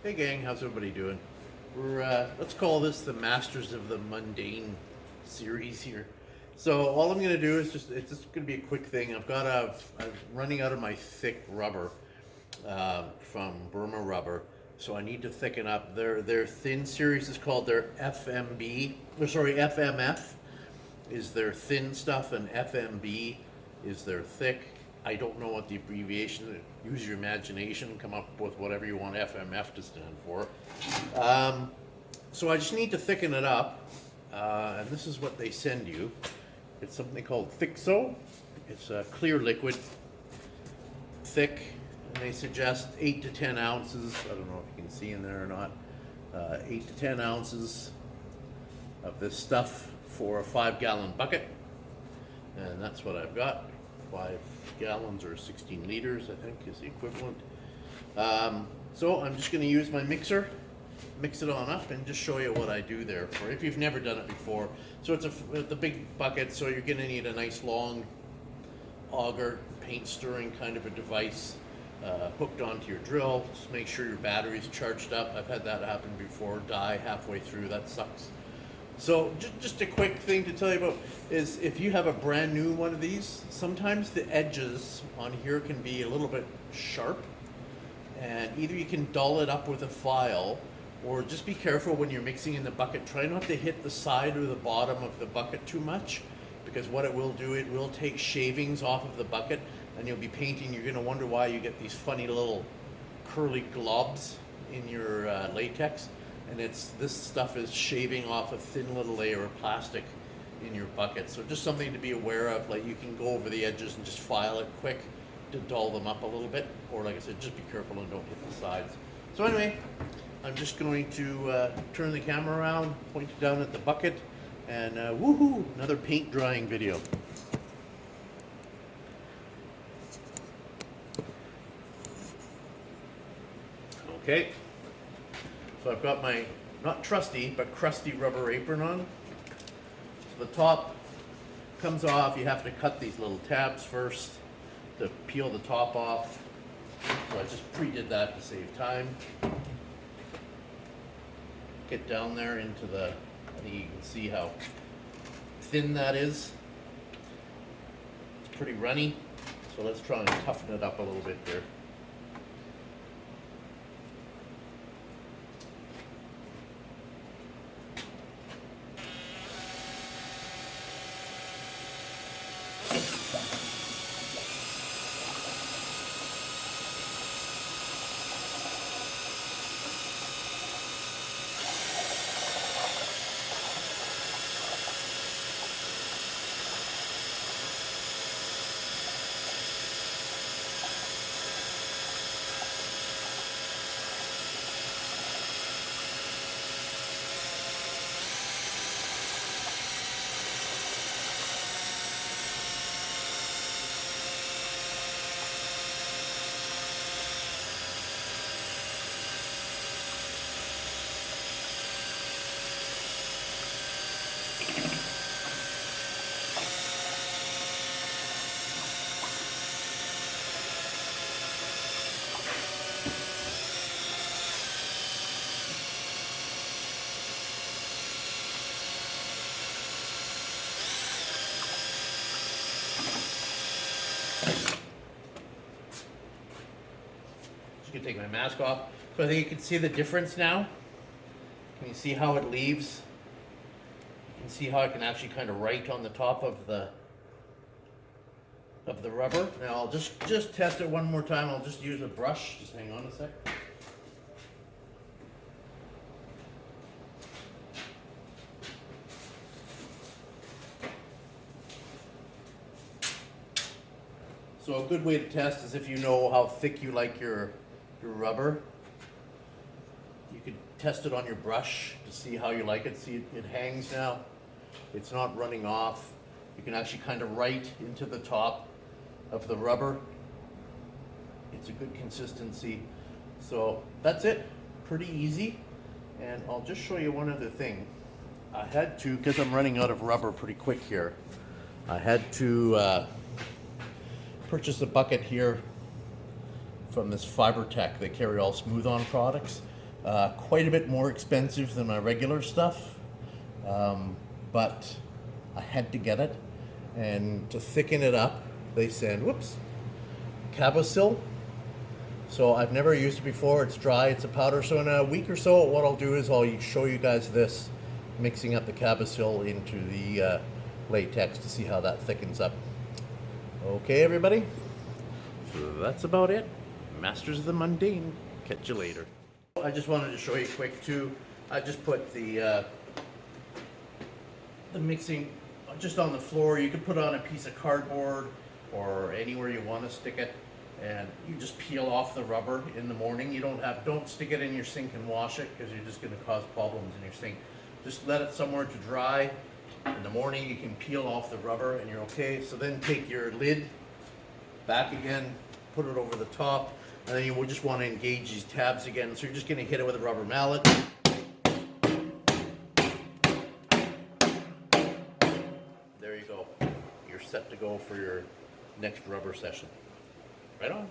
Hey gang, how's everybody doing? Let's call this the Masters of the Mundane series here. So all I'm gonna do is it's just gonna be a quick thing. I'm running out of my thick rubber from Burma rubber, so I need to thicken up. Their thin series is called their FMF is their thin stuff, and FMB is their thick. I don't know what the abbreviation is. Use your imagination, come up with whatever you want FMF to stand for. So I just need to thicken it up, and this is what they send you. It's something called thickso. It's a clear liquid, thick, and they suggest 8 to 10 ounces. I don't know if you can see in there or not. 8 to 10 ounces of this stuff for a 5-gallon bucket, and that's what I've got. 5 gallons or 16 liters, I think, is the equivalent. So I'm just going to use my mixer, mix it on up, and just show you what I do there for if you've never done it before. So it's the big bucket, so you're going to need a nice long auger, paint stirring kind of a device hooked onto your drill. Just make sure your battery's charged up. I've had that happen before, die halfway through, that sucks. So just a quick thing to tell you about is if you have a brand new one of these, sometimes the edges on here can be a little bit sharp, and either you can dull it up with a file, or just be careful when you're mixing in the bucket. Try not to hit the side or the bottom of the bucket too much, because what it will do, it will take shavings off of the bucket, and you'll be painting. You're going to wonder why you get these funny little curly globs in your latex. And this stuff is shaving off a thin little layer of plastic in your bucket. So just something to be aware of. Like, you can go over the edges and just file it quick to dull them up a little bit. Or like I said, just be careful and don't hit the sides. So anyway, I'm just going to turn the camera around, point it down at the bucket, and woohoo, another paint drying video. Okay. So I've got my, not trusty, but crusty rubber apron on. So the top comes off. You have to cut these little tabs first to peel the top off. So I just pre-did that to save time. Get down there into the, I think you can see how thin that is. It's pretty runny. So let's try and toughen it up a little bit here. Just gonna take my mask off. So I think you can see the difference now. Can you see how it leaves? You can see how I can actually kind of write on the top of the rubber. Now I'll just test it one more time. I'll just use a brush. Just hang on a sec. So a good way to test is if you know how thick you like your rubber. You could test it on your brush to see how you like it. See, it hangs now. It's not running off. You can actually kind of write into the top of the rubber. It's a good consistency. So that's it. Pretty easy. And I'll just show you one other thing. I had to, because I'm running out of rubber pretty quick here, I had to purchase a bucket here from this Fibertech. They carry all smooth-on products. Quite a bit more expensive than my regular stuff, but I had to get it. And to thicken it up, they send, whoops, Cabosil. So I've never used it before. It's dry, it's a powder. So in a week or so, what I'll do is I'll show you guys this, mixing up the Cabosil into the latex to see how that thickens up. Okay, everybody, so that's about it. Masters of the mundane. Catch you later. I just wanted to show you quick too. I just put the mixing just on the floor. You could put on a piece of cardboard or anywhere you want to stick it, and you just peel off the rubber in the morning. You don't stick it in your sink and wash it, because you're just going to cause problems in your sink. Just let it somewhere to dry. In the morning you can peel off the rubber and you're okay. So then take your lid back again, put it over the top, and then you will just want to engage these tabs again. So you're just going to hit it with a rubber mallet. There you go. You're set to go for your next rubber session. Right on.